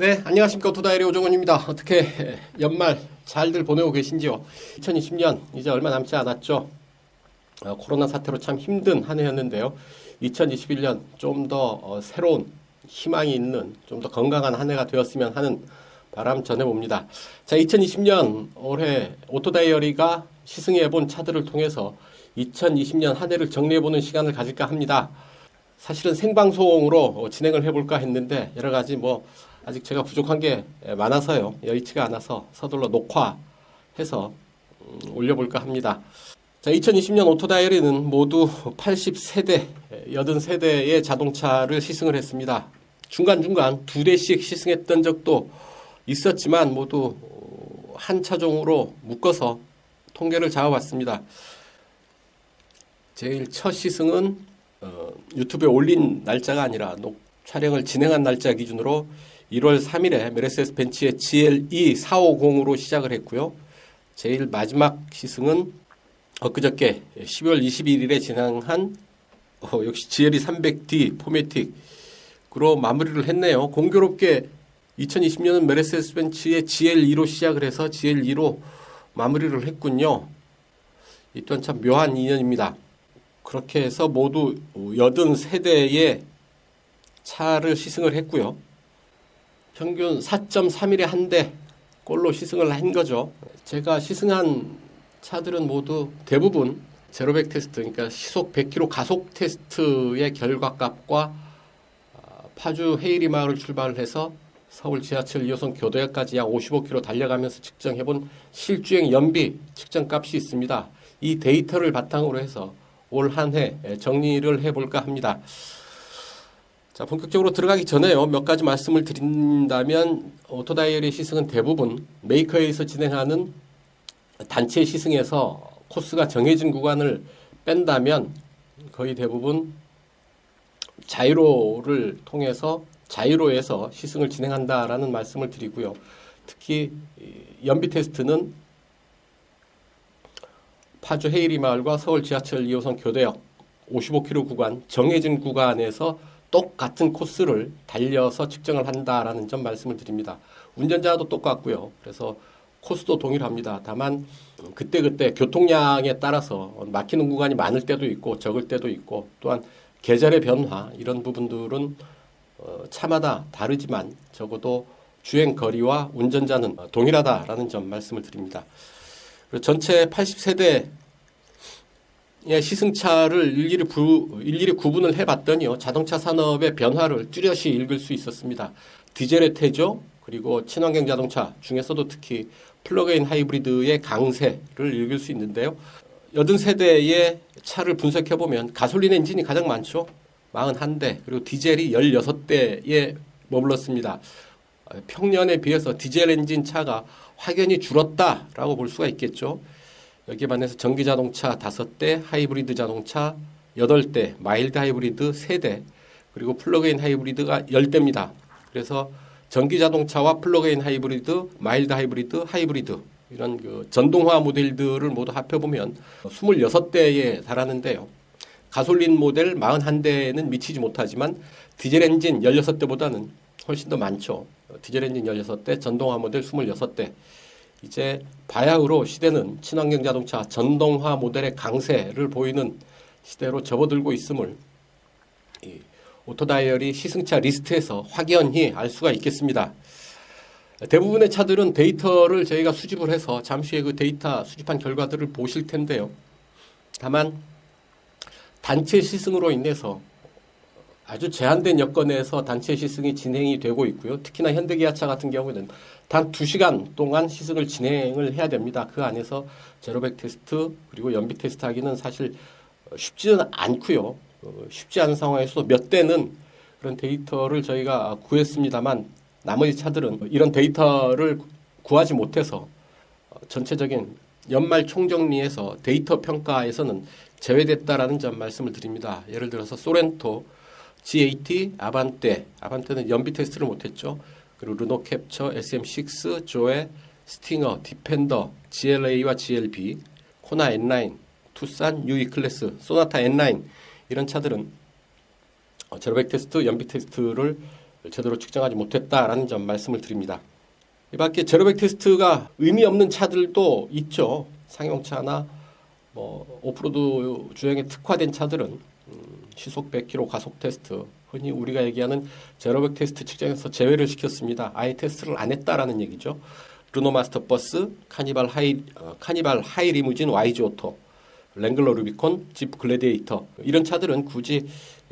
네, 안녕하십니까. 오토다이리 오종원입니다. 어떻게 연말 잘들 보내고 계신지요? 2020년 이제 얼마 남지 않았죠. 코로나 사태로 참 힘든 한 해였는데요. 2021년 좀 더 새로운 희망이 있는 좀 더 건강한 한 해가 되었으면 하는 바람 전해봅니다. 자, 2020년 올해 오토다이어리가 시승해본 차들을 통해서 2020년 한 해를 정리해보는 시간을 가질까 합니다. 사실은 생방송으로 진행을 해볼까 했는데 여러 가지 아직 제가 부족한 게 많아서요. 여의치가 않아서 서둘러 녹화해서 올려볼까 합니다. 자, 2020년 오토다이어리는 모두 80세대, 80세대의 자동차를 시승을 했습니다. 중간중간 2대씩 시승했던 적도 있었지만 모두 한 차종으로 묶어서 통계를 잡아봤습니다. 제일 첫 시승은 유튜브에 올린 날짜가 아니라 촬영을 진행한 날짜 기준으로 1월 3일에 메르세데스 벤츠의 GLE 450으로 시작을 했고요. 제일 마지막 시승은 엊그저께 12월 21일에 진행한 역시 GLE 300D 포매틱으로 마무리를 했네요. 공교롭게 2020년은 메르세데스 벤츠의 GL2로 시작을 해서 GL2로 마무리를 했군요. 이 또한 참 묘한 인연입니다. 그렇게 해서 모두 80세대의 차를 시승을 했고요. 평균 4.3일에 한 대 꼴로 시승을 한 거죠. 제가 시승한 차들은 모두 대부분 제로백 테스트, 그러니까 시속 100km 가속 테스트의 결과값과 파주 헤이리 마을을 출발을 해서 서울 지하철 2호선 교도역까지 약 55km 달려가면서 측정해본 실주행 연비 측정값이 있습니다. 이 데이터를 바탕으로 해서 올 한 해 정리를 해볼까 합니다. 자, 본격적으로 들어가기 전에요. 몇 가지 말씀을 드린다면 오토다이어리 시승은 대부분 메이커에서 진행하는 단체 시승에서 코스가 정해진 구간을 뺀다면 거의 대부분 자이로를 통해서 자이로에서 시승을 진행한다라는 말씀을 드리고요. 특히 연비 테스트는 파주 헤이리 마을과 서울 지하철 2호선 교대역 55km 구간 정해진 구간에서 똑같은 코스를 달려서 측정을 한다라는 점 말씀을 드립니다. 운전자도 똑같고요. 그래서 코스도 동일합니다. 다만 그때그때 교통량에 따라서 막히는 구간이 많을 때도 있고 적을 때도 있고 또한 계절의 변화 이런 부분들은 차마다 다르지만 적어도 주행 거리와 운전자는 동일하다라는 점 말씀을 드립니다. 그리고 전체 80세대 시승차를 일일이 구분을 해봤더니요. 자동차 산업의 변화를 뚜렷이 읽을 수 있었습니다. 디젤의 태조 그리고 친환경 자동차 중에서도 특히 플러그인 하이브리드의 강세를 읽을 수 있는데요. 80세대의 차를 분석해보면 가솔린 엔진이 가장 많죠. 41대 그리고 디젤이 16대에 머물렀습니다. 평년에 비해서 디젤 엔진 차가 확연히 줄었다라고 볼 수가 있겠죠. 여기에 반해서 전기 자동차 5대, 하이브리드 자동차 8대, 마일드 하이브리드 3대, 그리고 플러그인 하이브리드가 10대입니다. 그래서 전기 자동차와 플러그인 하이브리드, 마일드 하이브리드 이런 전동화 모델들을 모두 합해보면 26대에 달하는데요. 가솔린 모델 41대는 미치지 못하지만 디젤 엔진 16대보다는 훨씬 더 많죠. 디젤 엔진 16대, 전동화 모델 26대. 이제 바야흐로 시대는 친환경 자동차 전동화 모델의 강세를 보이는 시대로 접어들고 있음을 오토다이어리 시승차 리스트에서 확연히 알 수가 있겠습니다. 대부분의 차들은 데이터를 저희가 수집을 해서 잠시 후에 그 데이터 수집한 결과들을 보실 텐데요. 다만 단체 시승으로 인해서 아주 제한된 여건에서 단체 시승이 진행이 되고 있고요. 특히나 현대기아차 같은 경우에는 단 2시간 동안 시승을 진행을 해야 됩니다. 그 안에서 제로백 테스트 그리고 연비 테스트 하기는 사실 쉽지는 않고요. 쉽지 않은 상황에서도 몇 대는 그런 데이터를 저희가 구했습니다만 나머지 차들은 이런 데이터를 구하지 못해서 전체적인 연말 총정리에서 데이터 평가에서는 제외됐다라는 점 말씀을 드립니다. 예를 들어서 소렌토, G80, 아반떼는 연비 테스트를 못했죠. 그리고 르노 캡처, SM6, 조에, 스팅어, 디펜더, GLA와 GLB, 코나 N9, 투싼, UE 클래스, 소나타 N9 이런 차들은 제로백 테스트, 연비 테스트를 제대로 측정하지 못했다라는 점 말씀을 드립니다. 이 밖에 제로백 테스트가 의미 없는 차들도 있죠. 상용차나 오프로드 주행에 특화된 차들은 시속 100km 가속 테스트, 흔히 우리가 얘기하는 제로백 테스트 측정에서 제외를 시켰습니다. 아예 테스트를 안 했다라는 얘기죠. 르노 마스터 버스, 카니발 하이 리무진 YG 오토, 랭글러 루비콘, 지프 글래디에이터 이런 차들은 굳이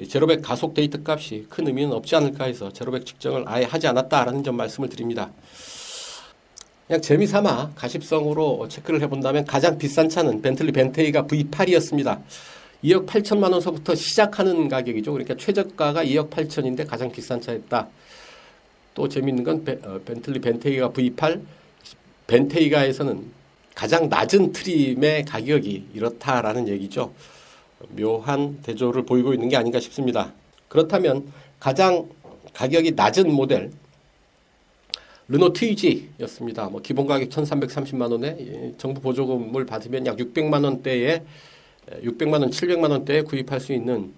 제로백 가속 데이터 값이 큰 의미는 없지 않을까 해서 제로백 측정을 아예 하지 않았다라는 점 말씀을 드립니다. 그냥 재미삼아 가십성으로 체크를 해본다면 가장 비싼 차는 벤틀리 벤테이가 V8이었습니다. 2억 8천만 원서부터 시작하는 가격이죠. 그러니까 최저가가 2억 8천인데 가장 비싼 차였다. 또 재미있는 건 벤틀리 벤테이가 V8, 벤테이가에서는 가장 낮은 트림의 가격이 이렇다라는 얘기죠. 묘한 대조를 보이고 있는 게 아닌가 싶습니다. 그렇다면 가장 가격이 낮은 모델 르노 트위지였습니다. 기본 가격 1,330만 원에 정부 보조금을 받으면 약 600만 원대에 600만 원, 700만 원대에 구입할 수 있는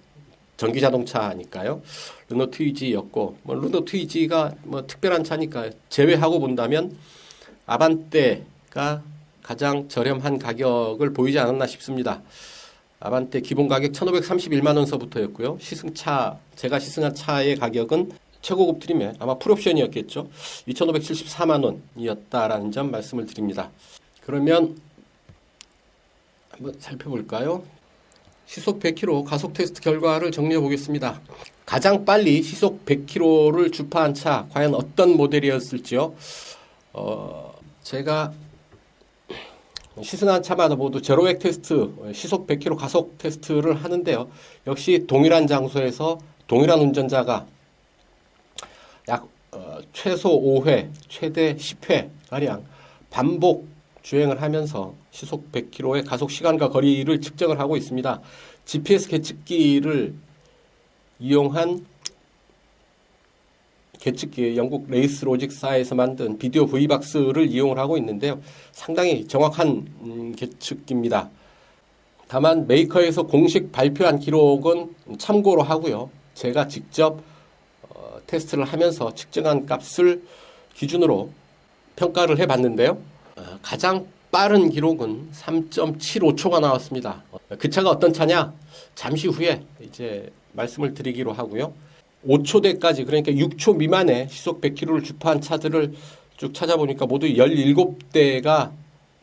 전기 자동차니까요. 르노 트위지였고 르노 트위지가 특별한 차니까 제외하고 본다면 아반떼가 가장 저렴한 가격을 보이지 않았나 싶습니다. 아반떼 기본 가격 1,531만 원서부터였고요. 제가 시승한 차의 가격은 최고급 트림에 아마 풀옵션이었겠죠. 2,574만 원이었다라는 점 말씀을 드립니다. 그러면 한번 살펴볼까요? 시속 100km 가속 테스트 결과를 정리해 보겠습니다. 가장 빨리 시속 100km를 주파한 차 과연 어떤 모델이었을지요? 제가 시승한 차마다 모두 제로백 테스트, 시속 100km 가속 테스트를 하는데요. 역시 동일한 장소에서 동일한 운전자가 약 최소 5회, 최대 10회 가량 반복 주행을 하면서 시속 100km의 가속 시간과 거리를 측정을 하고 있습니다. GPS 계측기를 이용한 계측기, 영국 레이스 로직사에서 만든 비디오 V박스를 이용을 하고 있는데요. 상당히 정확한 계측기입니다. 다만 메이커에서 공식 발표한 기록은 참고로 하고요. 제가 직접 테스트를 하면서 측정한 값을 기준으로 평가를 해봤는데요. 가장 빠른 기록은 3.75초가 나왔습니다. 그 차가 어떤 차냐? 잠시 후에 이제 말씀을 드리기로 하고요. 5초대까지 그러니까 6초 미만의 시속 100km를 주파한 차들을 쭉 찾아보니까 모두 17대가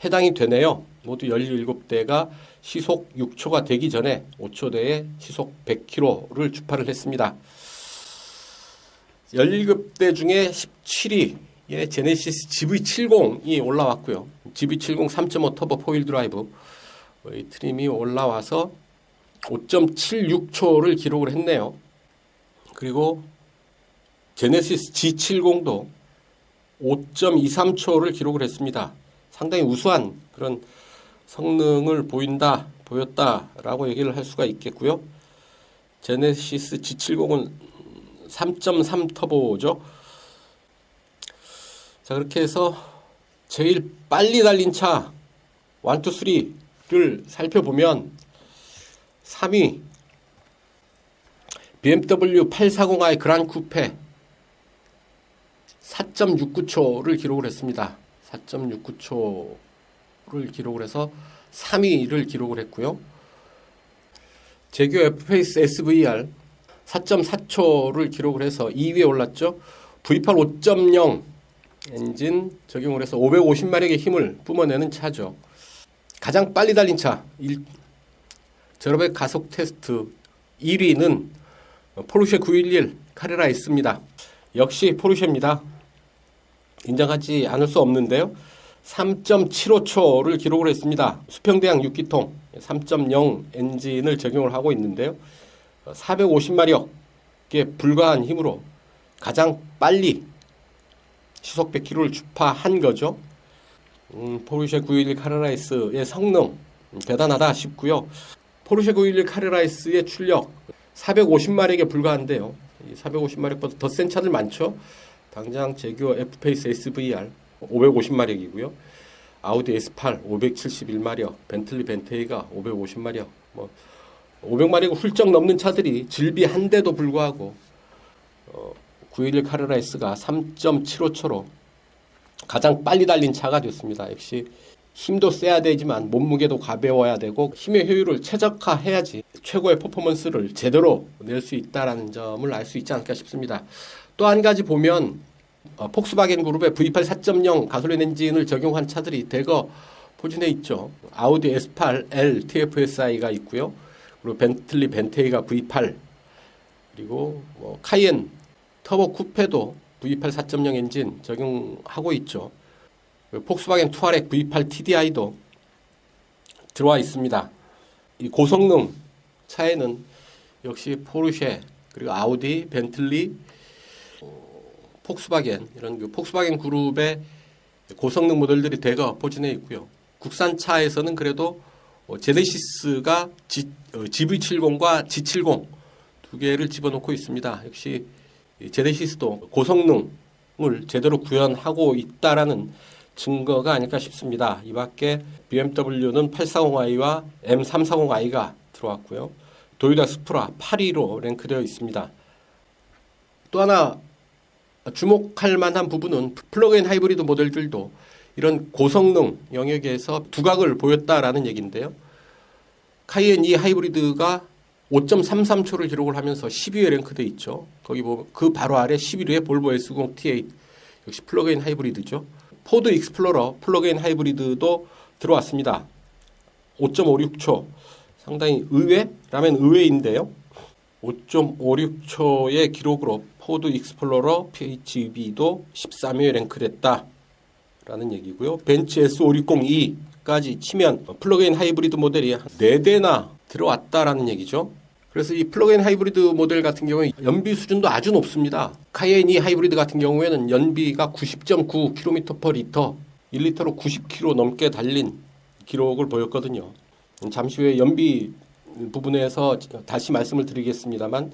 해당이 되네요. 모두 17대가 시속 6초가 되기 전에 5초대에 시속 100km를 주파를 했습니다. 17대 중에 17위에 제네시스 GV70이 올라왔고요. GV70 3.5 터보 4휠 드라이브 이 트림이 올라와서 5.76초를 기록을 했네요. 그리고 제네시스 G70도 5.23초를 기록을 했습니다. 상당히 우수한 그런 성능을 보였다라고 얘기를 할 수가 있겠고요. 제네시스 G70은 3.3 터보죠. 자, 그렇게 해서 제일 빨리 달린 차 1, 2, 3를 살펴보면 3위 BMW 840i 그란 쿠페 4.69초를 기록을 했습니다. 4.69초를 기록을 해서 3위를 기록을 했고요. 제규어 F페이스 SVR 4.4초를 기록을 해서 2위에 올랐죠. V8 5.0 엔진 적용을 해서 550마력의 힘을 뿜어내는 차죠. 가장 빨리 달린 차 제로백 가속 테스트 1위는 포르쉐 911 카레라 S입니다. 역시 포르쉐입니다. 인정하지 않을 수 없는데요. 3.75초를 기록을 했습니다. 수평대항 6기통 3.0 엔진을 적용을 하고 있는데요. 450마력에 불과한 힘으로 가장 빨리 시속 100km를 주파한 거죠. 포르쉐 911 카레라 S의 성능 대단하다 싶고요. 포르쉐 911 카레라 S의 출력 450마력에 불과한데요. 450마력보다 더 센 차들 많죠. 당장 제규어 F페이스 SVR 550마력이고요. 아우디 S8 571마력, 벤틀리 벤테이가 550마력, 500마력을 훌쩍 넘는 차들이 질비 한 대도 불구하고 911 카레라 S가 3.75초로 가장 빨리 달린 차가 됐습니다. 역시 힘도 세야 되지만 몸무게도 가벼워야 되고 힘의 효율을 최적화해야지 최고의 퍼포먼스를 제대로 낼 수 있다는 점을 알 수 있지 않을까 싶습니다. 또 한 가지 보면 폭스바겐 그룹의 V8 4.0 가솔린 엔진을 적용한 차들이 대거 포진해 있죠. 아우디 S8L TFSI가 있고요. 그리고 벤틀리 벤테이가 V8, 그리고 카이엔 터보 쿠페도 V8 4.0 엔진 적용하고 있죠. 폭스바겐 투아렉 V8 TDI도 들어와 있습니다. 이 고성능 차에는 역시 포르쉐, 그리고 아우디, 벤틀리, 폭스바겐, 이런 폭스바겐 그룹의 고성능 모델들이 대거 포진해 있고요. 국산차에서는 그래도 제네시스가 GV70과 G70 두 개를 집어넣고 있습니다. 역시 제네시스도 고성능을 제대로 구현하고 있다라는 증거가 아닐까 싶습니다. 이 밖에 BMW는 840i와 M340i가 들어왔고요. 도요타 스프라 8위로 랭크되어 있습니다. 또 하나 주목할 만한 부분은 플러그인 하이브리드 모델들도 이런 고성능 영역에서 두각을 보였다라는 얘기인데요. 카이엔 E 하이브리드가 5.33초를 기록을 하면서 10위에 랭크되어 있죠. 거기 보면 그 바로 아래 11위에 볼보 S90 T8 역시 플러그인 하이브리드죠. 포드 익스플로러 플러그인 하이브리드도 들어왔습니다. 5.56초 상당히 의외라면 의외인데요. 5.56초의 기록으로 포드 익스플로러 PHEV도 13위에 랭크됐다라는 얘기고요. 벤츠 S560e까지 치면 플러그인 하이브리드 모델이 4대나 들어왔다라는 얘기죠. 그래서 이 플러그인 하이브리드 모델 같은 경우에 연비 수준도 아주 높습니다. 카이엔 E 하이브리드 같은 경우에는 연비가 90.9km/리터, 1리터로 90km 넘게 달린 기록을 보였거든요. 잠시 후에 연비 부분에서 다시 말씀을 드리겠습니다만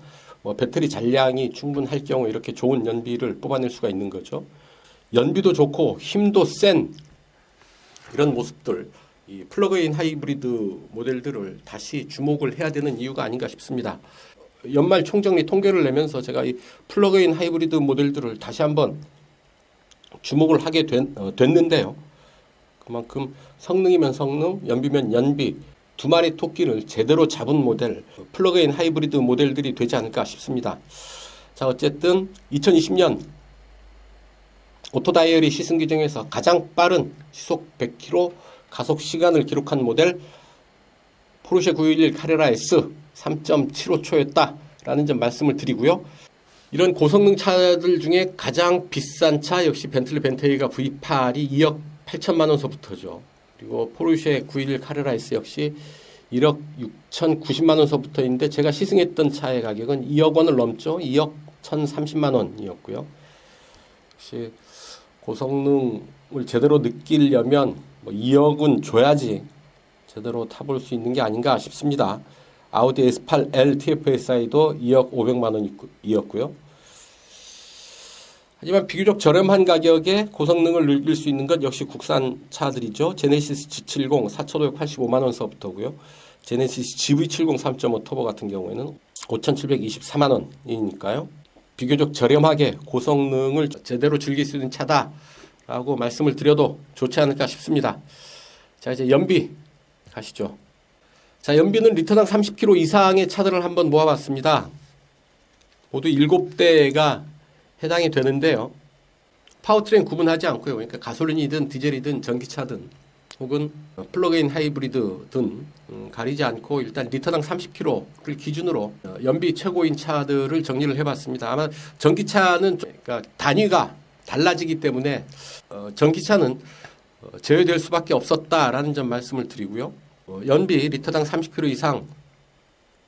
배터리 잔량이 충분할 경우 이렇게 좋은 연비를 뽑아낼 수가 있는 거죠. 연비도 좋고 힘도 센 이런 모습들, 이 플러그인 하이브리드 모델들을 다시 주목을 해야 되는 이유가 아닌가 싶습니다. 연말 총정리 통계를 내면서 제가 이 플러그인 하이브리드 모델들을 다시 한번 주목을 하게 됐는데요. 그만큼 성능이면 성능, 연비면 연비, 두 마리 토끼를 제대로 잡은 모델, 플러그인 하이브리드 모델들이 되지 않을까 싶습니다. 자, 어쨌든 2020년 오토다이어리 시승기 중에서 가장 빠른 시속 100km 가속 시간을 기록한 모델 포르쉐 911 카레라 S 3.75초였다라는 점 말씀을 드리고요. 이런 고성능 차들 중에 가장 비싼 차 역시 벤틀리 벤테이가 V8이 2억 8천만 원서부터죠. 그리고 포르쉐 911 카레라 S 역시 1억 6천 90만 원서부터인데 제가 시승했던 차의 가격은 2억 원을 넘죠. 2억 1,030만 원이었고요. 역시 고성능을 제대로 느끼려면 2억은 줘야지 제대로 타볼 수 있는 게 아닌가 싶습니다. 아우디 S8L TFSI도 2억 500만 원이었고요. 하지만 비교적 저렴한 가격에 고성능을 느낄 수 있는 것 역시 국산 차들이죠. 제네시스 G70 4,585만 원서부터고요. 제네시스 GV70 3.5 터보 같은 경우에는 5,724만 원이니까요. 비교적 저렴하게 고성능을 제대로 즐길 수 있는 차다라고 말씀을 드려도 좋지 않을까 싶습니다. 자, 이제 연비 가시죠. 자, 연비는 리터당 30km 이상의 차들을 한번 모아봤습니다. 모두 7대가 해당이 되는데요. 파워트레인 구분하지 않고요. 그러니까 가솔린이든 디젤이든 전기차든 혹은 플러그인 하이브리드든 가리지 않고 일단 리터당 30km를 기준으로 연비 최고인 차들을 정리를 해봤습니다. 아마 전기차는 그러니까 단위가 달라지기 때문에 전기차는 제외될 수밖에 없었다라는 점 말씀을 드리고요. 연비 리터당 30km 이상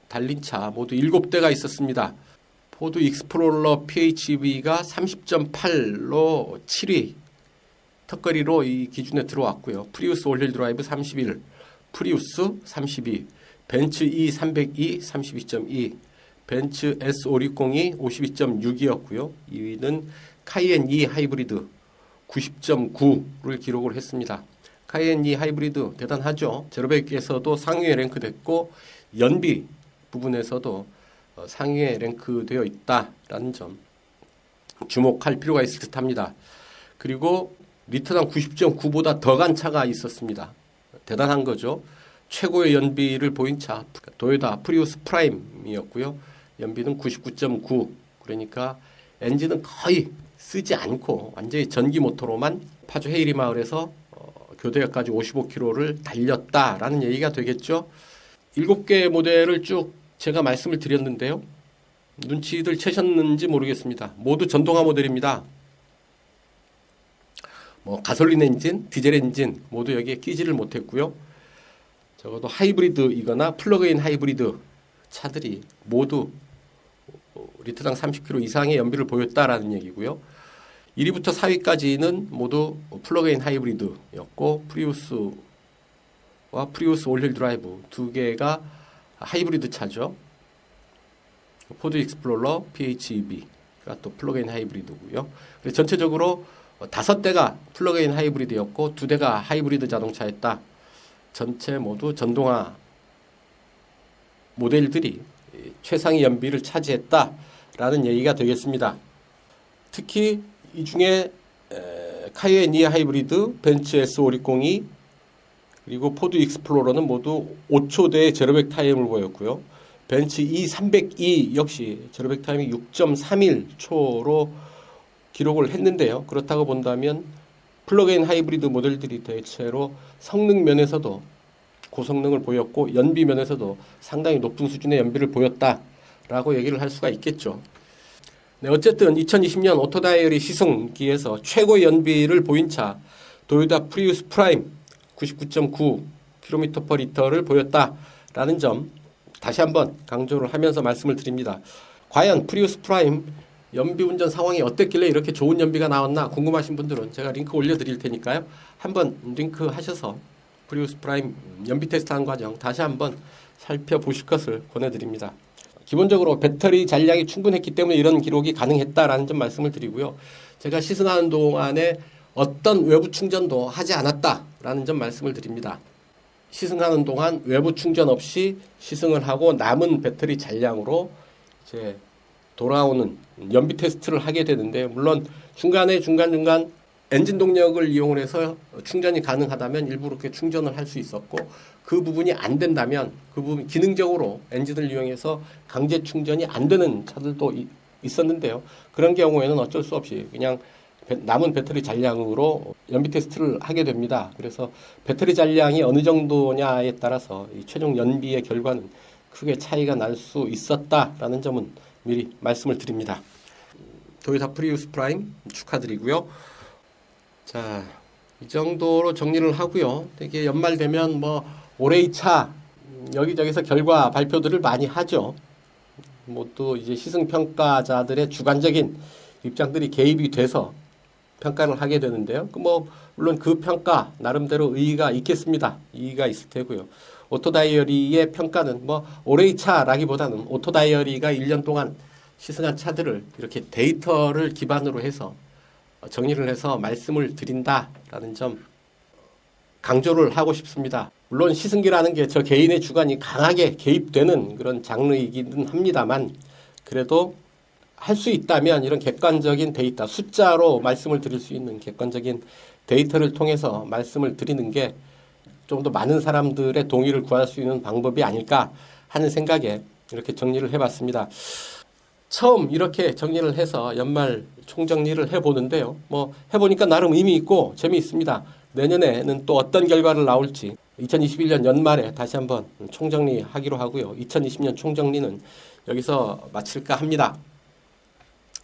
달린 차 모두 7대가 있었습니다. 포드 익스플로러 PHEV가 30.8로 7위 턱걸이로 이 기준에 들어왔고요. 프리우스 올힐 드라이브 31, 프리우스 32, 벤츠 E302 32.2, 벤츠 S560이 52.6이었고요. 2위는 카이엔 E 하이브리드 90.9를 기록을 했습니다. 카이엔 E 하이브리드 대단하죠. 제로백에서도 상위에 랭크됐고 연비 부분에서도 상위에 랭크되어 있다라는 점. 주목할 필요가 있을 듯합니다. 그리고 리터당 90.9보다 더 간 차가 있었습니다. 대단한 거죠. 최고의 연비를 보인 차 도요타 프리우스 프라임이었고요. 연비는 99.9, 그러니까 엔진은 거의 쓰지 않고 완전히 전기 모터로만 파주 헤이리 마을에서 교대역까지 55km를 달렸다라는 얘기가 되겠죠. 7개 모델을 쭉 제가 말씀을 드렸는데요. 눈치들 채셨는지 모르겠습니다. 모두 전동화 모델입니다. 가솔린 엔진, 디젤 엔진 모두 여기에 끼지를 못했고요. 적어도 하이브리드이거나 플러그인 하이브리드 차들이 모두 리터당 30km 이상의 연비를 보였다라는 얘기고요. 1위부터 4위까지는 모두 플러그인 하이브리드였고, 프리우스와 프리우스 올휠 드라이브 두 개가 하이브리드 차죠. 포드 익스플로러 PHEV가 또 플러그인 하이브리드고요. 그래서 전체적으로 5대가 플러그인 하이브리드였고 2대가 하이브리드 자동차였다. 전체 모두 전동화 모델들이 최상위 연비를 차지했다라는 얘기가 되겠습니다. 특히 이 중에 카이엔 E 하이브리드, 벤츠 S5602 그리고 포드 익스플로러는 모두 5초대의 제로백 타임을 보였고요. 벤츠 E302 역시 제로백 타임이 6.31초로 기록을 했는데요. 그렇다고 본다면 플러그인 하이브리드 모델들이 대체로 성능 면에서도 고성능을 보였고 연비 면에서도 상당히 높은 수준의 연비를 보였다라고 얘기를 할 수가 있겠죠. 네, 어쨌든 2020년 오토다이어리 시승기에서 최고의 연비를 보인 차 도요타 프리우스 프라임 99.9km/L를 보였다라는 점 다시 한번 강조를 하면서 말씀을 드립니다. 과연 프리우스 프라임 연비 운전 상황이 어땠길래 이렇게 좋은 연비가 나왔나 궁금하신 분들은 제가 링크 올려드릴 테니까요. 한번 링크 하셔서 프리우스 프라임 연비 테스트하는 과정 다시 한번 살펴보실 것을 권해드립니다. 기본적으로 배터리 잔량이 충분했기 때문에 이런 기록이 가능했다라는 점 말씀을 드리고요. 제가 시승하는 동안에 어떤 외부 충전도 하지 않았다라는 점 말씀을 드립니다. 시승하는 동안 외부 충전 없이 시승을 하고 남은 배터리 잔량으로 이제 돌아오는 연비 테스트를 하게 되는데, 물론 중간에 중간중간 엔진 동력을 이용을 해서 충전이 가능하다면 일부 이렇게 충전을 할 수 있었고, 그 부분이 안 된다면 그 부분 기능적으로 엔진을 이용해서 강제 충전이 안 되는 차들도 있었는데요. 그런 경우에는 어쩔 수 없이 그냥 남은 배터리 잔량으로 연비 테스트를 하게 됩니다. 그래서 배터리 잔량이 어느 정도냐에 따라서 이 최종 연비의 결과는 크게 차이가 날 수 있었다라는 점은 미리 말씀을 드립니다. 도요타 프리우스 프라임 축하드리고요. 자, 이 정도로 정리를 하고요. 되게 연말 되면 올해의 차 여기저기서 결과 발표들을 많이 하죠. 또 이제 시승평가자들의 주관적인 입장들이 개입이 돼서 평가를 하게 되는데요. 물론 그 평가 나름대로 의의가 있겠습니다. 이의가 있을 테고요. 오토다이어리의 평가는 올해의 차라기보다는 오토다이어리가 1년 동안 시승한 차들을 이렇게 데이터를 기반으로 해서 정리를 해서 말씀을 드린다라는 점 강조를 하고 싶습니다. 물론 시승기라는 게 저 개인의 주관이 강하게 개입되는 그런 장르이기는 합니다만, 그래도 할 수 있다면 이런 객관적인 데이터, 숫자로 말씀을 드릴 수 있는 객관적인 데이터를 통해서 말씀을 드리는 게 좀 더 많은 사람들의 동의를 구할 수 있는 방법이 아닐까 하는 생각에 이렇게 정리를 해봤습니다. 처음 이렇게 정리를 해서 연말 총정리를 해보는데요. 해보니까 나름 의미 있고 재미있습니다. 내년에는 또 어떤 결과를 나올지 2021년 연말에 다시 한번 총정리하기로 하고요. 2020년 총정리는 여기서 마칠까 합니다.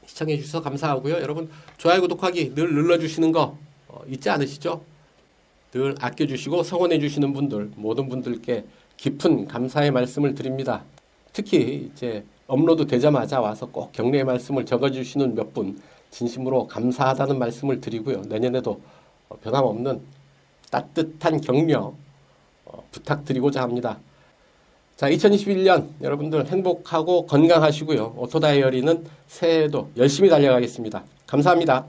시청해 주셔서 감사하고요. 여러분 좋아요, 구독하기 늘 눌러주시는 거 잊지 않으시죠? 늘 아껴주시고 성원해 주시는 분들, 모든 분들께 깊은 감사의 말씀을 드립니다. 특히 이제 업로드 되자마자 와서 꼭 격려의 말씀을 적어주시는 몇 분 진심으로 감사하다는 말씀을 드리고요. 내년에도 변함없는 따뜻한 격려 부탁드리고자 합니다. 자, 2021년 여러분들 행복하고 건강하시고요. 오토다이어리는 새해에도 열심히 달려가겠습니다. 감사합니다.